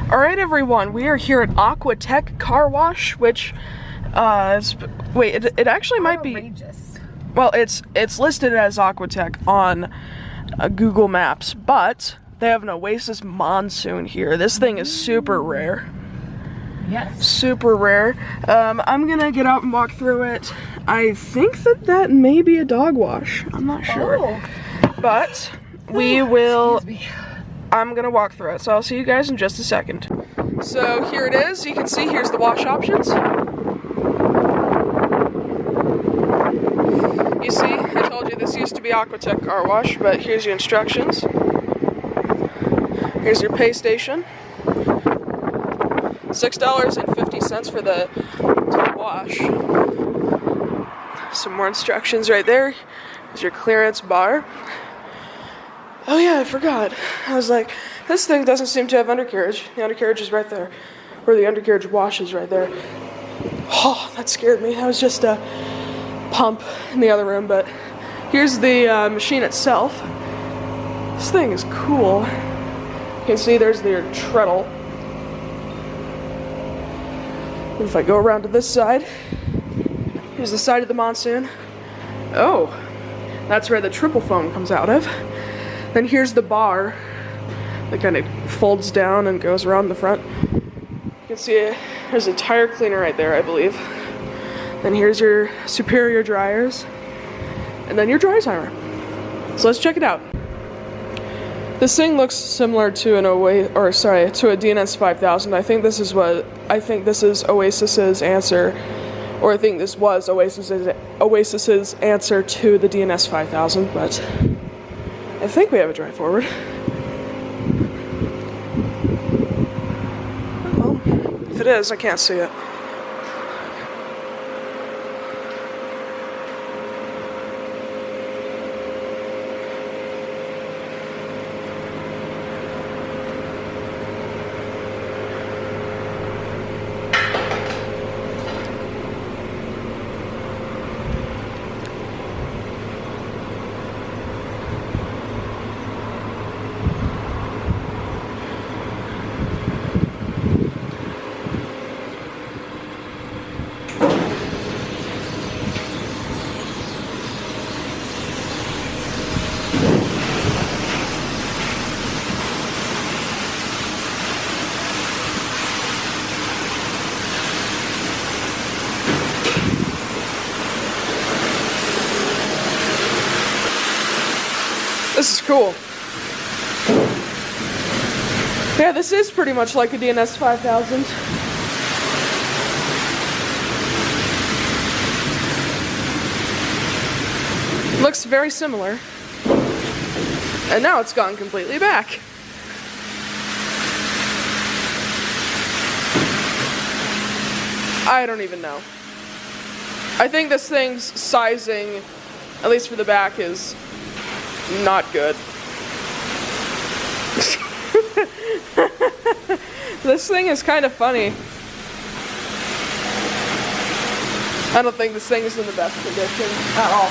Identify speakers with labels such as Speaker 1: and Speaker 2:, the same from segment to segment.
Speaker 1: Alright everyone, we are here at Aqua-Tech car wash, which, it actually might be, well, it's listed as Aqua-Tech on Google Maps, but they have an Oasis Monsoon here. This thing is super rare.
Speaker 2: Yes.
Speaker 1: Super rare. I'm gonna get out and walk through it. I think that may be a dog wash. I'm not sure.
Speaker 2: Oh.
Speaker 1: But we will... I'm gonna walk through it, so I'll see you guys in just a second. So here it is. You can see here's the wash options. You see, I told you this used to be Aqua-Tech car wash, but here's your instructions. Here's your pay station. $6.50 for the wash. Some more instructions right there. Here's your clearance bar. Oh yeah, I forgot. I was like, this thing doesn't seem to have undercarriage. The undercarriage is right there. Or the undercarriage wash is right there. Oh, that scared me. That was just a pump in the other room, but here's the machine itself. This thing is cool. You can see there's the treadle. If I go around to this side, here's the side of the Monsoon. Oh, that's where the triple foam comes out of. Then here's the bar that kind of folds down and goes around the front. You can see there's a tire cleaner right there, I believe. Then here's your superior dryers, and then your dry timer. So let's check it out. This thing looks similar to a DNS 5000. I think this is Oasis's answer, or I think this was Oasis's answer to the DNS 5000, but I think we have a drive forward. Well, if it is, I can't see it. This is cool. Yeah, this is pretty much like a DNS 5000. Looks very similar. And now it's gone completely back. I don't even know. I think this thing's sizing, at least for the back, is not good. This thing is kind of funny. I don't think this thing is in the best condition at all.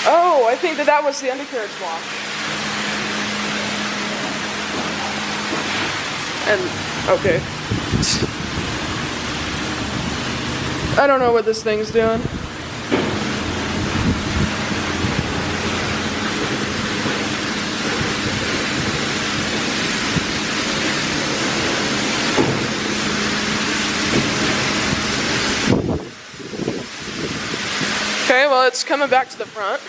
Speaker 1: Oh, I think that was the undercarriage wash. And, okay. I don't know what this thing's doing. Okay, well, it's coming back to the front.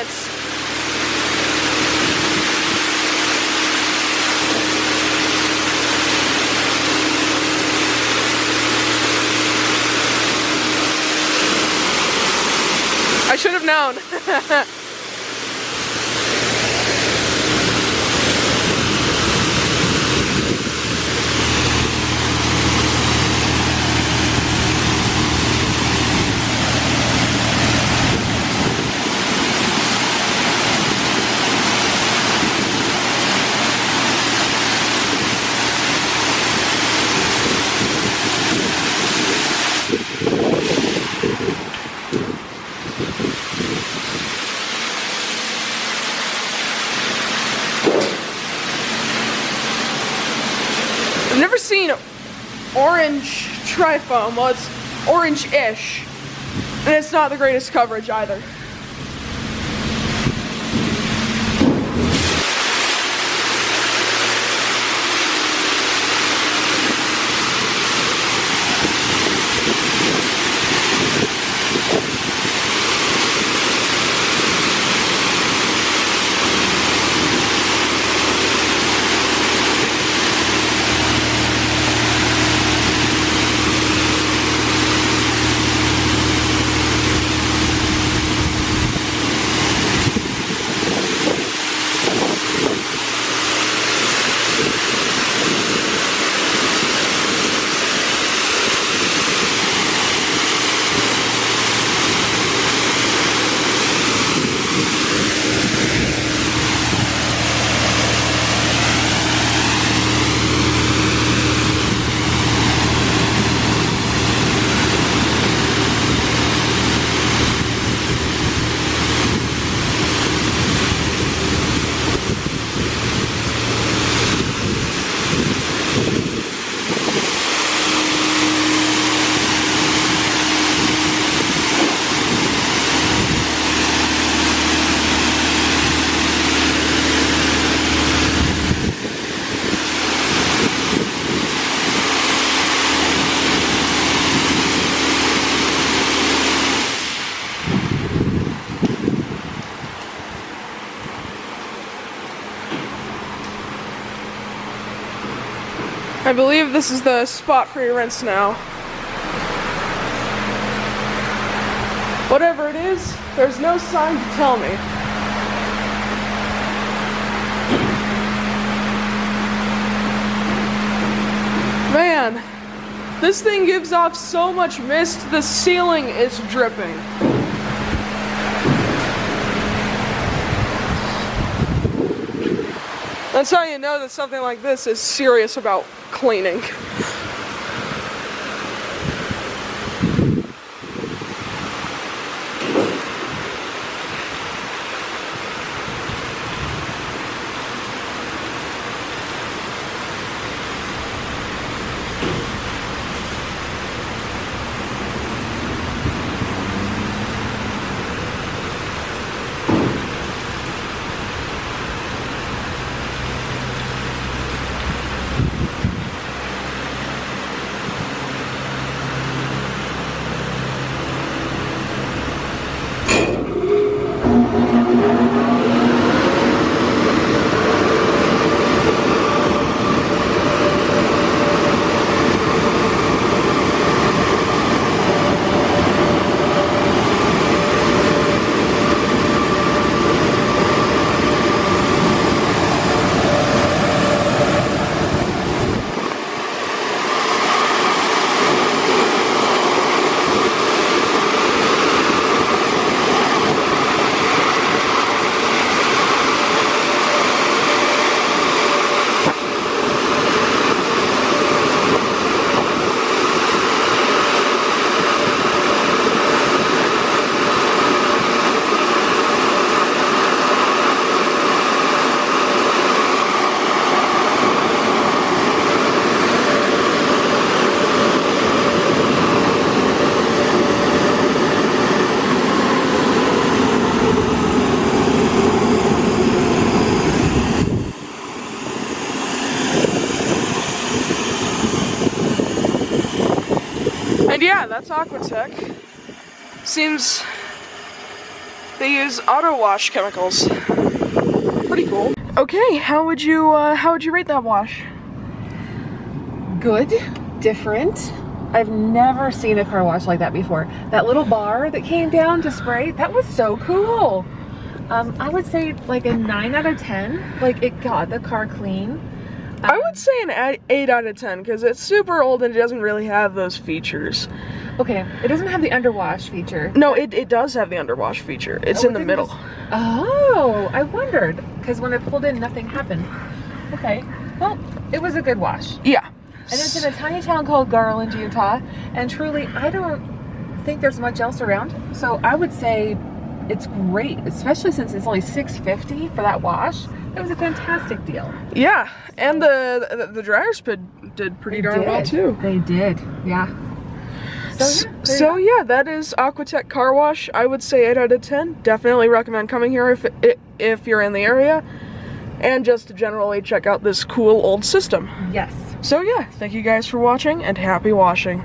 Speaker 1: minutes. I should have known. I've never seen orange trifoam. Well, it's orange-ish, and it's not the greatest coverage either. I believe this is the spot for your rinse now. Whatever it is, there's no sign to tell me. Man, this thing gives off so much mist, the ceiling is dripping. That's how you know that something like this is serious about cleaning. And yeah, that's Aqua-Tech. Seems They use auto wash chemicals. Pretty cool. Okay, how would you rate that wash?
Speaker 2: Good, different. I've never seen a car wash like that before. That little bar that came down to spray, that was so cool. I would say like a 9 out of 10. Like, it got the car clean.
Speaker 1: I would say an 8 out of 10 because it's super old and it doesn't really have those features.
Speaker 2: Okay, it doesn't have the underwash feature.
Speaker 1: No, it does have the underwash feature. It's in the middle.
Speaker 2: Oh, I wondered, because when I pulled in, nothing happened. Okay, well, it was a good wash.
Speaker 1: Yeah.
Speaker 2: And it's in a tiny town called Garland, Utah, and truly, I don't think there's much else around. So I would say it's great, especially since it's only $6.50 for that wash. That was a fantastic deal.
Speaker 1: Yeah, and the dryers did pretty darn well too.
Speaker 2: They did, yeah.
Speaker 1: So yeah, that is Aqua-Tech car wash. I would say 8 out of 10. Definitely recommend coming here if you're in the area, and just to generally check out this cool old system.
Speaker 2: Yes.
Speaker 1: So yeah, thank you guys for watching, and happy washing.